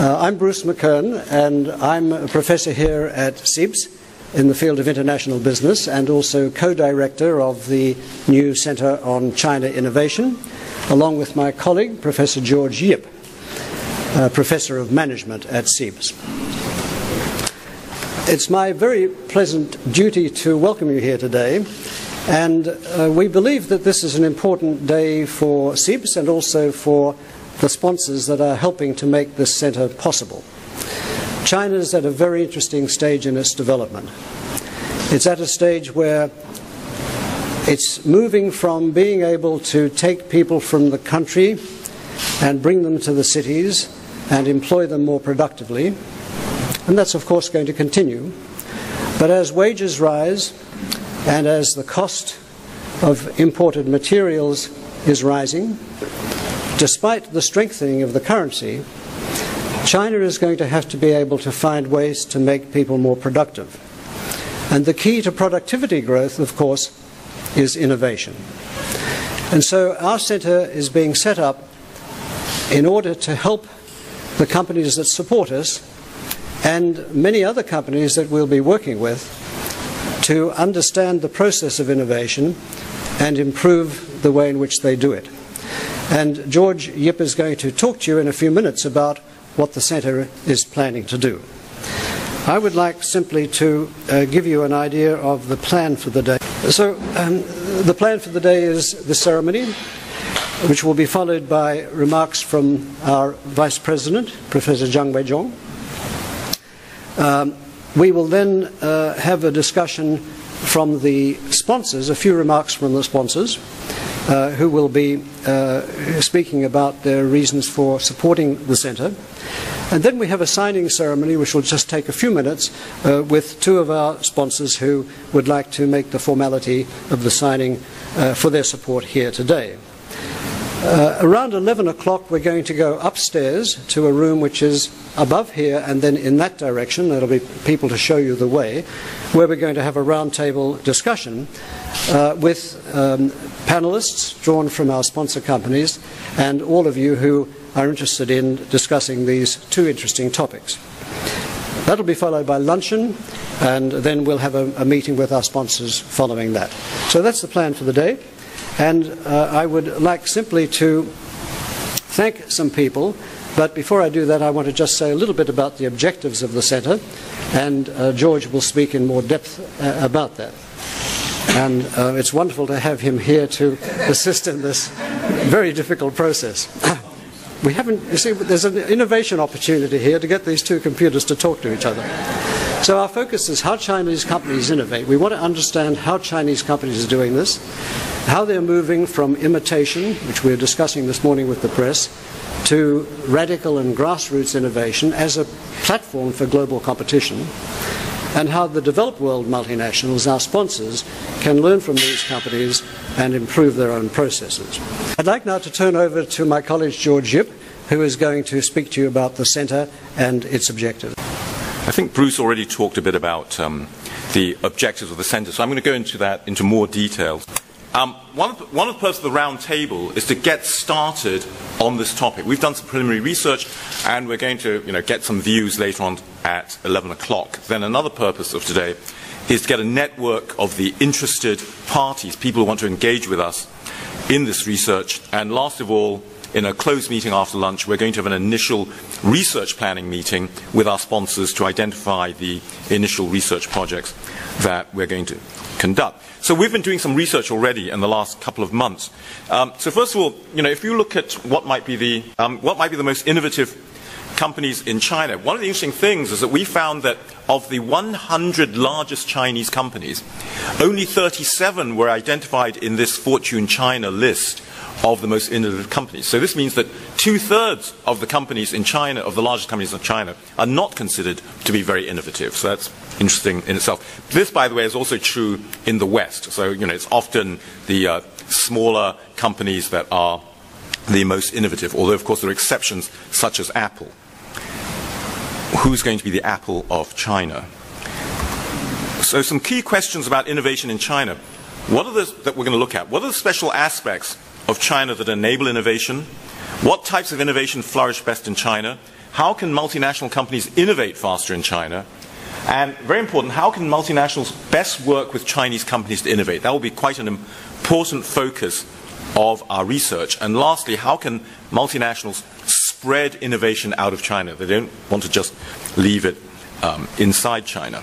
I'm Bruce McKern, and I'm a professor here at CEIBS in the field of international business and also co-director of the new Centre on China Innovation, along with my colleague, Professor George Yip, Professor of Management at CEIBS. It's my very pleasant duty to welcome you here today, and we believe that this is an important day for CEIBS and also for the sponsors that are helping to make this centre possible. China is at a very interesting stage in its development. It's at a stage where it's moving from being able to take people from the country and bring them to the cities and employ them more productively, and that's of course going to continue. But as wages rise and as the cost of imported materials is rising, despite the strengthening of the currency, China is going to have to be able to find ways to make people more productive. And the key to productivity growth, of course, is innovation. And so our centre is being set up in order to help the companies that support us and many other companies that we'll be working with to understand the process of innovation and improve the way in which they do it. And George Yip is going to talk to you in a few minutes about what the centre is planning to do. I would like simply to give you an idea of the plan for the day. So the plan for the day is the ceremony, which will be followed by remarks from our Vice President, Professor Zhang Weizhong. We will then have a discussion from the sponsors, a few remarks from the sponsors, who will be speaking about their reasons for supporting the centre. And then we have a signing ceremony which will just take a few minutes with two of our sponsors who would like to make the formality of the signing for their support here today. Around 11 o'clock we're going to go upstairs to a room which is above here and then in that direction. There'll be people to show you the way, where we're going to have a roundtable discussion with panelists drawn from our sponsor companies and all of you who are interested in discussing these two interesting topics. That'll be followed by luncheon, and then we'll have a meeting with our sponsors following that. So that's the plan for the day. And I would like simply to thank some people, but before I do that I want to just say a little bit about the objectives of the centre, and George will speak in more depth about that. And it's wonderful to have him here to assist in this very difficult process. We haven't, you see, there's an innovation opportunity here to get these two computers to talk to each other. So our focus is how Chinese companies innovate. We want to understand how Chinese companies are doing this, how they're moving from imitation, which we're discussing this morning with the press, to radical and grassroots innovation as a platform for global competition, and how the developed world multinationals, our sponsors, can learn from these companies and improve their own processes. I'd like now to turn over to my colleague George Yip, who is going to speak to you about the centre and its objectives. I think Bruce already talked a bit about the objectives of the centre, so I'm going to go into more detail. One of the purposes of the round table is to get started on this topic. We've done some preliminary research, and we're going to get some views later on at 11 o'clock. Then another purpose of today is to get a network of the interested parties, people who want to engage with us in this research. And last of all, in a closed meeting after lunch, we're going to have an initial research planning meeting with our sponsors to identify the initial research projects that we're going to conduct. So we've been doing some research already in the last couple of months. So first of all, if you look at what might be the most innovative companies in China, one of the interesting things is that we found that of the 100 largest Chinese companies, only 37 were identified in this Fortune China list of the most innovative companies. So this means that 2/3 of the companies in China, of the largest companies in China, are not considered to be very innovative. So that's interesting in itself. This, by the way, is also true in the West. So, it's often the smaller companies that are the most innovative, although, of course, there are exceptions, such as Apple. Who's going to be the Apple of China? So some key questions about innovation in China. What are that we're going to look at? What are the special aspects of China that enable innovation? What types of innovation flourish best in China? how can multinational companies innovate faster in China? And very important, how can multinationals best work with Chinese companies to innovate? That will be quite an important focus of our research. And lastly, how can multinationals spread innovation out of China? They don't want to just leave it inside China.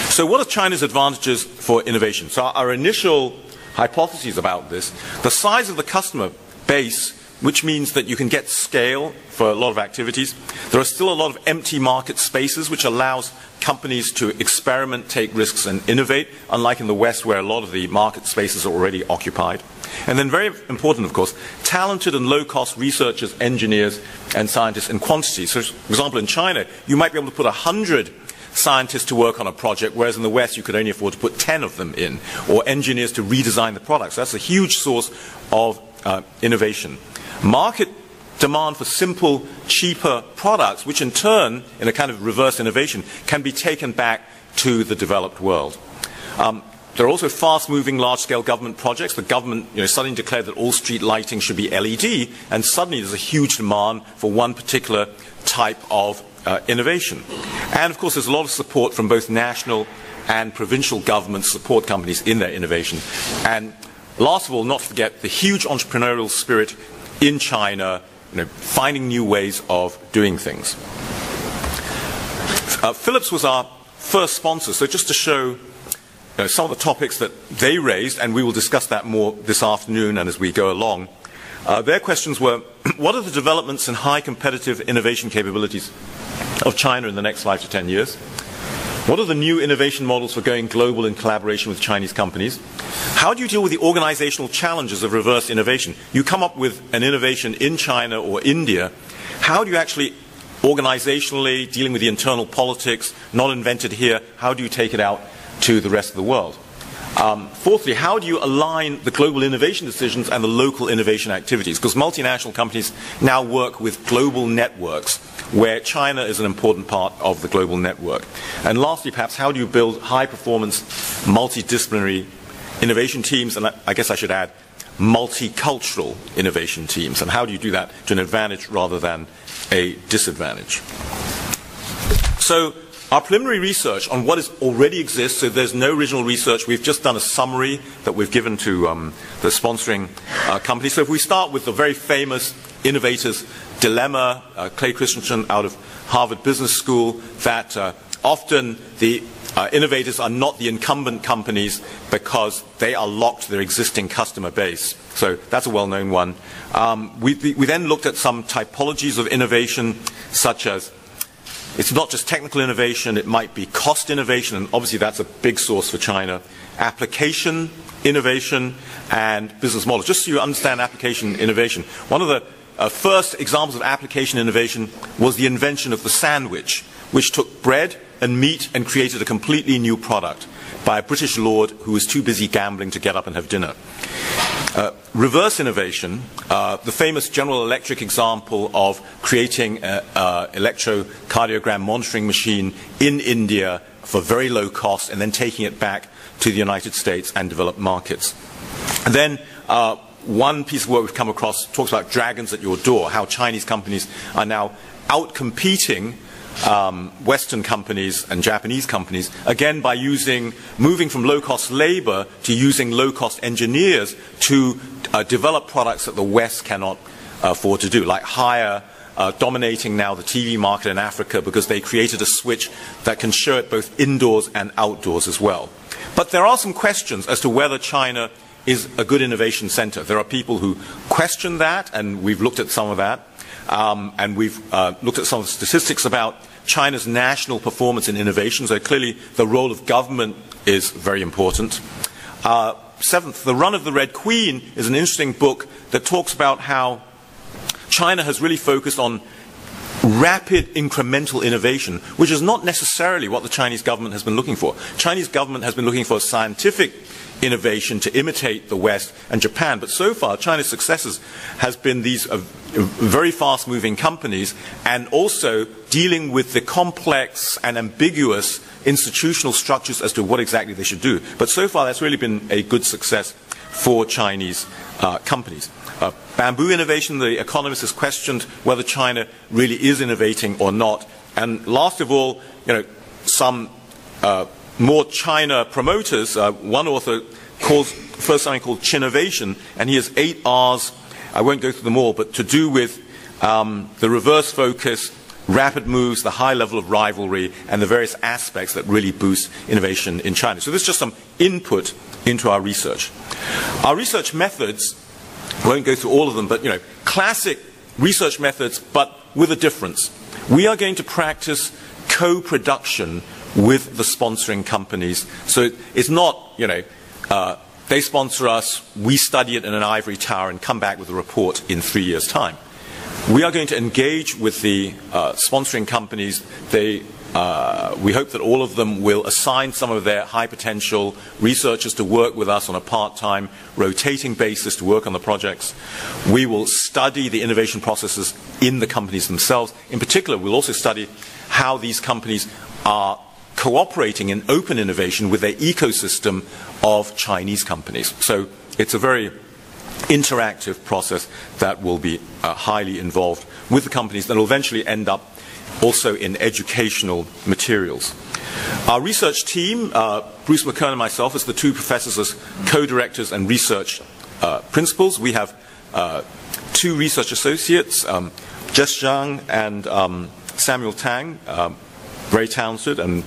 So what are China's advantages for innovation? So our initial hypotheses about this, the size of the customer base, which means that you can get scale for a lot of activities. There are still a lot of empty market spaces, which allows companies to experiment, take risks, and innovate, unlike in the West, where a lot of the market spaces are already occupied. And then very important, of course, talented and low-cost researchers, engineers, and scientists in quantity. So, for example, in China, you might be able to put 100 scientists to work on a project, whereas in the West you could only afford to put 10 of them in, or engineers to redesign the products. That's a huge source of innovation. Market demand for simple, cheaper products, which in turn, in a kind of reverse innovation, can be taken back to the developed world. There are also fast-moving, large-scale government projects. The government suddenly declared that all street lighting should be LED, and suddenly there's a huge demand for one particular type of innovation. And of course there's a lot of support from both national and provincial governments support companies in their innovation. And last of all, not to forget the huge entrepreneurial spirit in China, finding new ways of doing things. Philips was our first sponsor, so just to show some of the topics that they raised, and we will discuss that more this afternoon and as we go along. Their questions were, what are the developments in high competitive innovation capabilities of China in the next 5 to 10 years? What are the new innovation models for going global in collaboration with Chinese companies? How do you deal with the organizational challenges of reverse innovation? You come up with an innovation in China or India. How do you actually, organizationally, dealing with the internal politics, not invented here, how do you take it out to the rest of the world? Fourthly, how do you align the global innovation decisions and the local innovation activities? Because multinational companies now work with global networks, where China is an important part of the global network. And lastly, perhaps, how do you build high-performance, multidisciplinary innovation teams, and I guess I should add, multicultural innovation teams, and how do you do that to an advantage rather than a disadvantage? So, our preliminary research on what already exists, so there's no original research, we've just done a summary that we've given to the sponsoring company. So if we start with the very famous innovators' dilemma, Clay Christensen out of Harvard Business School, that often the innovators are not the incumbent companies because they are locked to their existing customer base. So that's a well-known one. We then looked at some typologies of innovation, such as it's not just technical innovation, it might be cost innovation, and obviously that's a big source for China. Application innovation and business models. Just so you understand application innovation, one of the first examples of application innovation was the invention of the sandwich, which took bread and meat and created a completely new product by a British lord who was too busy gambling to get up and have dinner. Reverse innovation, the famous General Electric example of creating an electrocardiogram monitoring machine in India for very low cost and then taking it back to the United States and developed markets. And then one piece of work we've come across talks about dragons at your door, how Chinese companies are now out-competing Western companies and Japanese companies, again by moving from low-cost labor to using low-cost engineers to develop products that the West cannot afford to do, like dominating now the TV market in Africa because they created a switch that can show it both indoors and outdoors as well. But there are some questions as to whether China is a good innovation center. There are people who question that, and we've looked at some of that. And we've looked at some of the statistics about China's national performance in innovation. So clearly the role of government is very important. Seventh, The Run of the Red Queen is an interesting book that talks about how China has really focused on rapid incremental innovation, which is not necessarily what the Chinese government has been looking for. Chinese government has been looking for scientific innovation to imitate the West and Japan, but so far China's successes has been these very fast-moving companies and also dealing with the complex and ambiguous institutional structures as to what exactly they should do. But so far that's really been a good success for Chinese companies. Bamboo innovation, the Economist has questioned whether China really is innovating or not. And last of all, some more China promoters. One author calls first something called Chinovation, and he has 8 R's. I won't go through them all, but to do with the reverse focus, rapid moves, the high level of rivalry, and the various aspects that really boost innovation in China. So this is just some input into our research. Our research methods, I won't go through all of them, but classic research methods, but with a difference. We are going to practice co-production with the sponsoring companies. So it's not, they sponsor us, we study it in an ivory tower and come back with a report in 3 years' time. We are going to engage with the sponsoring companies. We hope that all of them will assign some of their high potential researchers to work with us on a part-time, rotating basis to work on the projects. We will study the innovation processes in the companies themselves. In particular, we'll also study how these companies are cooperating in open innovation with their ecosystem of Chinese companies. So it's a very interactive process that will be highly involved with the companies that will eventually end up also in educational materials. Our research team, Bruce McKern and myself, as the 2 professors as co-directors and research principals. We have 2 research associates, Jess Zhang and Samuel Tang, very talented and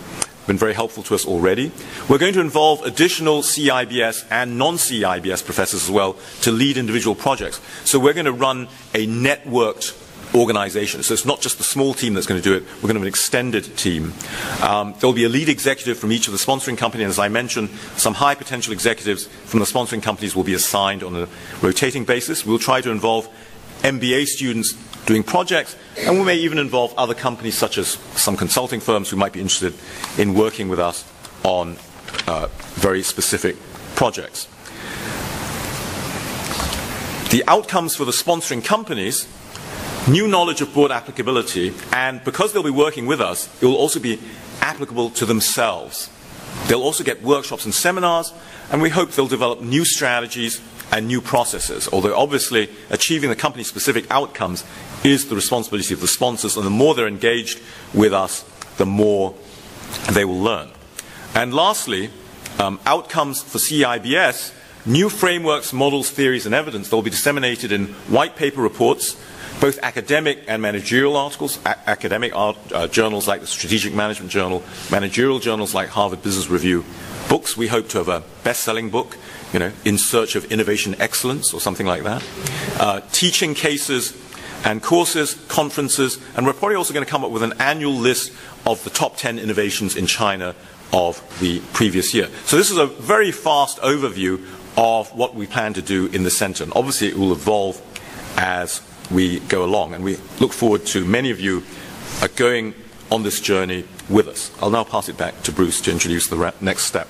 been very helpful to us already. We're going to involve additional CEIBS and non-CEIBS professors as well to lead individual projects. So we're going to run a networked organization. So it's not just the small team that's going to do it. We're going to have an extended team. There'll be a lead executive from each of the sponsoring companies. And as I mentioned, some high potential executives from the sponsoring companies will be assigned on a rotating basis. We'll try to involve MBA students doing projects, and we may even involve other companies such as some consulting firms who might be interested in working with us on very specific projects. The outcomes for the sponsoring companies: new knowledge of broad applicability, and because they'll be working with us, it will also be applicable to themselves. They'll also get workshops and seminars, and we hope they'll develop new strategies and new processes, although obviously achieving the company-specific outcomes is the responsibility of the sponsors, and the more they're engaged with us, the more they will learn. And lastly, outcomes for CEIBS: new frameworks, models, theories, and evidence that will be disseminated in white paper reports, both academic and managerial articles, academic journals like the Strategic Management Journal, managerial journals like Harvard Business Review, books. We hope to have a best-selling book, In Search of Innovation Excellence or something like that, teaching cases and courses, conferences, and we're probably also going to come up with an annual list of the top 10 innovations in China of the previous year. So this is a very fast overview of what we plan to do in the center, and obviously it will evolve as we go along, and we look forward to many of you going on this journey with us. I'll now pass it back to Bruce to introduce the next step.